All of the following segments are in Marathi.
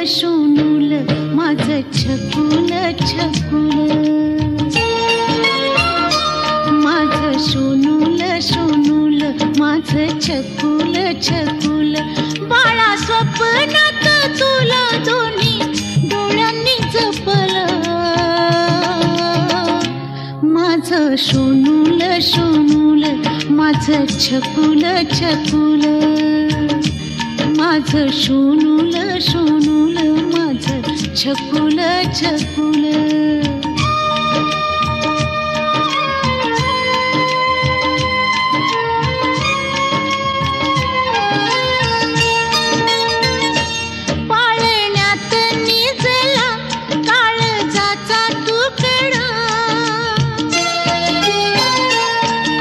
शोनूल माझं छकुल छकुल, माझं शोनूल शोनूल माझं छकुल छकुल, बाळा स्वप्नात तुला दोन्ही डोळ्यांनी जपलं, माझं शोनूल शोनूल माझं छकुल छकुल, माझं शोनूल शोनूल माझं छकुल छकुल. पाळण्यात निजला काळजाचा तुकडा,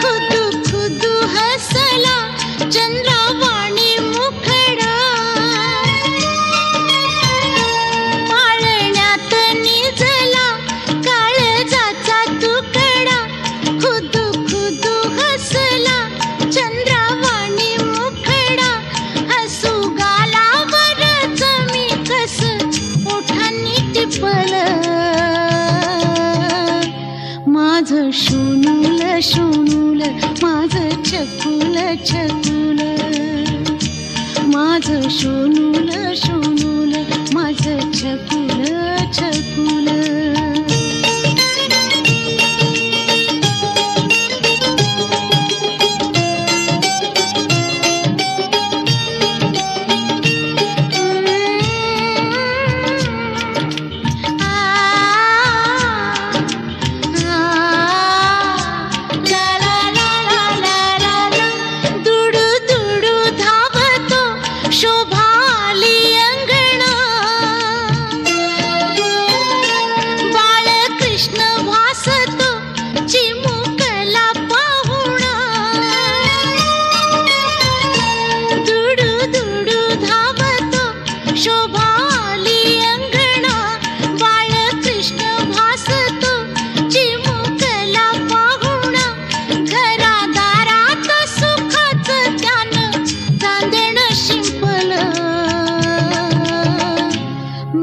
खुदू खुदू हसला चंद्रावाणी मुखडा, पाळण्यात निजला काळजाचा तुकडा, खुदू खुदू हसला चंद्रावाणी मुखडा, हसू गालावरच मी कस ओठांनी टिपलं, माझं शोनूल शोनूल माझं छकुल छकुल, माझं शोनूल शोनूल माझं छकुल छकुल.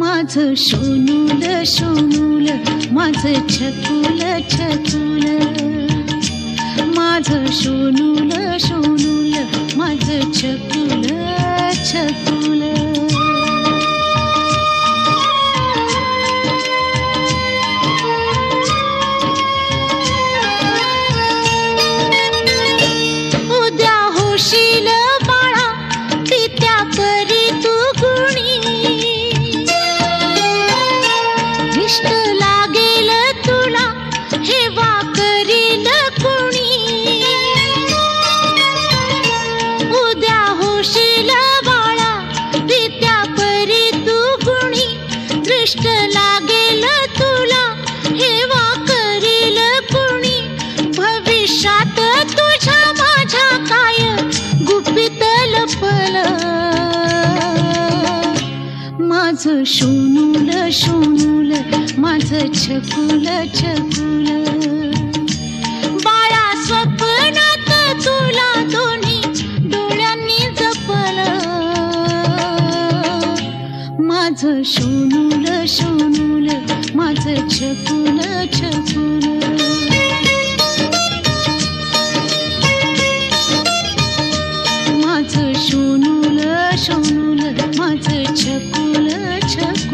माझं शोनूल शोनूल माझं छकुल छकुल, माझं शोनूल शोनूल माझं छकुल छकुल. उद्या होशील बाळा पित्या परी तू गुणी, इष्ट लागेल तुला हेवा करील कुणी, उद्या होशील बाळा पित्या परी तू गुणी, दृष्ट लागेल तुला हेवा करील कुणी, भविष्यात तुझ्या माझ्या काय गुपित लपलं, माझं शोनूल शोनूल माझं छकुल छकुल, बाळा स्वप्नात तुला दोन्ही डोळ्यांनी जपलं, माझं शोनूल शोनूल माझं छकुल छकुल. माझं शोनूल शोनूल माझं छकुल छकुल.